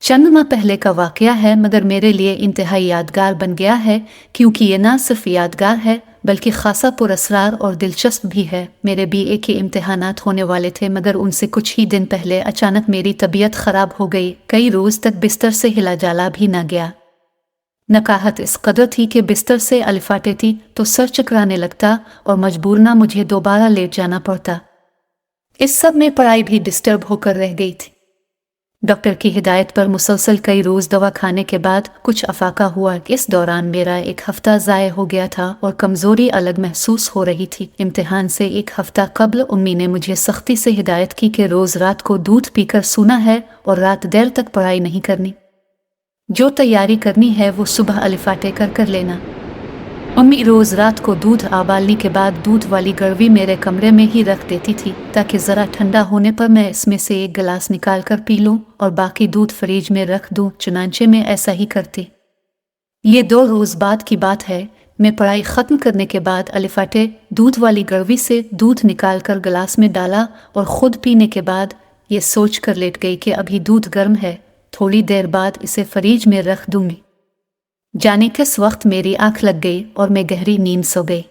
चंद माह पहले का वाकया है, मगर मेरे लिए इंतहाई यादगार बन गया है, क्योंकि ये ना सिर्फ यादगार है बल्कि खासा पुरअसरार और दिलचस्प भी है। मेरे बीए के इम्तिहानात होने वाले थे, मगर उनसे कुछ ही दिन पहले अचानक मेरी तबीयत खराब हो गई। कई रोज तक बिस्तर से हिला जाला भी न गया। नकाहत इस कदर थी कि बिस्तर से अलिफाटे थी तो सर चकराने लगता और मजबूरना मुझे दोबारा लेट जाना पड़ता। इस सब में पढ़ाई भी डिस्टर्ब होकर रह गई थी। डॉक्टर की हिदायत पर मुसलसल कई रोज दवा खाने के बाद कुछ अफाका हुआ। इस दौरान मेरा एक हफ्ता ज़ाय हो गया था और कमज़ोरी अलग महसूस हो रही थी। इम्तिहान से एक हफ्ता कबल उम्मी ने मुझे सख्ती से हिदायत की कि रोज़ रात को दूध पीकर सोना है और रात देर तक पढ़ाई नहीं करनी। जो तैयारी करनी है वो सुबह अलिफाटे कर लेना। अम्मी रोज़ रात को दूध उबालने के बाद दूध वाली गड़वी मेरे कमरे में ही रख देती थी, ताकि ज़रा ठंडा होने पर मैं इसमें से एक गिलास निकाल कर पी लूँ और बाकी दूध फ्रिज में रख दूँ। चुनांचे में ऐसा ही करती। ये 2 रोज़ बाद की बात है। मैं पढ़ाई ख़त्म करने के बाद अलिफाटे दूध वाली गड़वी से दूध निकाल कर गिलास में डाला और ख़ुद पीने के बाद ये सोच कर लेट गई कि अभी दूध गर्म है, थोड़ी देर बाद इसे फ्रिज में रख दूँगी। जाने किस वक्त मेरी आंख लग गई और मैं गहरी नींद सो गई।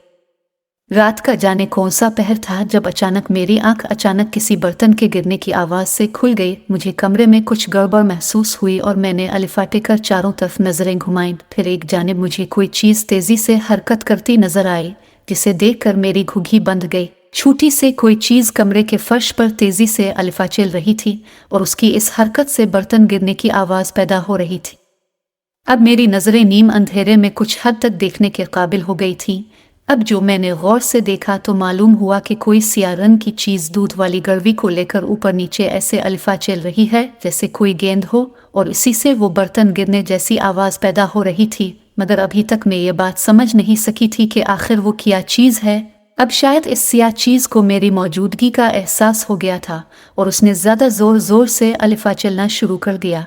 रात का जाने कौन सा पहर था जब अचानक मेरी आंख किसी बर्तन के गिरने की आवाज़ से खुल गई। मुझे कमरे में कुछ गड़बड़ महसूस हुई और मैंने अलिफाटे कर चारों तरफ नज़रें घुमाईं। फिर एक जानिब मुझे कोई चीज़ तेज़ी से हरकत करती नजर आई, जिसे देखकर मेरी घुघी बंद गई। छोटी से कोई चीज़ कमरे के फर्श पर तेज़ी से अलिफा चल रही थी और उसकी इस हरकत से बर्तन गिरने की आवाज़ पैदा हो रही थी। अब मेरी नज़रें नीम अंधेरे में कुछ हद तक देखने के काबिल हो गई थीं। अब जो मैंने गौर से देखा तो मालूम हुआ कि कोई सियाह रंग की चीज़ दूध वाली गड़वी को लेकर ऊपर नीचे ऐसे अलिफा चल रही है जैसे कोई गेंद हो, और इसी से वो बर्तन गिरने जैसी आवाज़ पैदा हो रही थी। मगर अभी तक मैं ये बात समझ नहीं सकी थी कि आखिर वो क्या चीज़ है। अब शायद इस सियाह चीज़ को मेरी मौजूदगी का एहसास हो गया था और उसने ज़्यादा ज़ोर से अलिफा चलना शुरू कर दिया।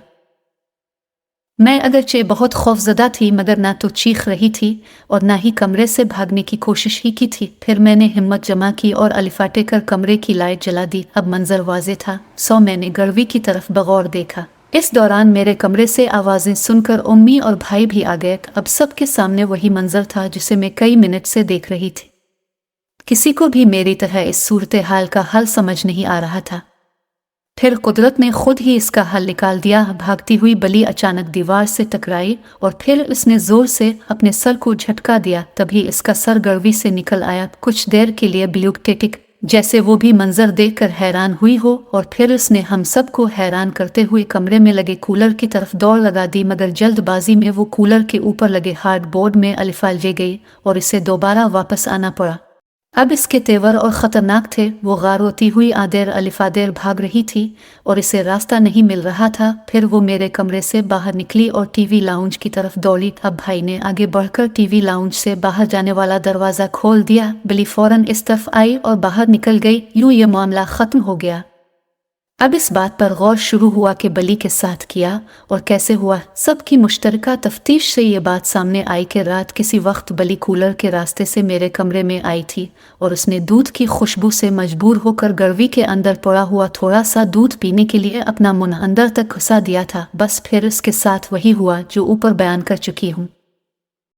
मैं अगरचे बहुत खौफज़दा थी, मगर ना तो चीख रही थी और ना ही कमरे से भागने की कोशिश ही की थी। फिर मैंने हिम्मत जमा की और अलिफाटे कर कमरे की लाइट जला दी। अब मंजर वाज़े था, सो मैंने गड़वी की तरफ बगौर देखा। इस दौरान मेरे कमरे से आवाज़ें सुनकर उम्मी और भाई भी आ गए। अब सबके सामने वही मंजर था जिसे मैं कई मिनट से देख रही थी। किसी को भी मेरी तरह इस सूरत हाल का हल समझ नहीं आ रहा था। फिर कुदरत ने खुद ही इसका हल निकाल दिया। भागती हुई बली अचानक दीवार से टकराई और फिर उसने जोर से अपने सर को झटका दिया। तभी इसका सर गड़वी से निकल आया। कुछ देर के लिए ब्लूकटेटिक जैसे वो भी मंजर देखकर हैरान हुई हो, और फिर उसने हम सबको हैरान करते हुए कमरे में लगे कूलर की तरफ दौड़ लगा दी। मगर जल्दबाजी में वो कूलर के ऊपर लगे हार्डबोर्ड में अलिफा ले गई और इसे दोबारा वापस आना पड़ा। अब इसके तेवर और ख़तरनाक थे। वो गारोती हुई आदेर अलिफादेर भाग रही थी और इसे रास्ता नहीं मिल रहा था। फिर वो मेरे कमरे से बाहर निकली और टीवी लाउंज की तरफ दौड़ी। अब भाई ने आगे बढ़कर टीवी लाउंज से बाहर जाने वाला दरवाज़ा खोल दिया। बली फौरन इस तरफ आई और बाहर निकल गई। यूँ ये मामला ख़त्म हो गया। अब इस बात पर गौर शुरू हुआ कि बली के साथ किया और कैसे हुआ। सबकी मुश्तरका तफ्तीश से ये बात सामने आई कि रात किसी वक्त बली कूलर के रास्ते से मेरे कमरे में आई थी और उसने दूध की खुशबू से मजबूर होकर गड़वी के अंदर पड़ा हुआ थोड़ा सा दूध पीने के लिए अपना मुंह अंदर तक घुसा दिया था। बस फिर इसके साथ वही हुआ जो ऊपर बयान कर चुकी हूँ।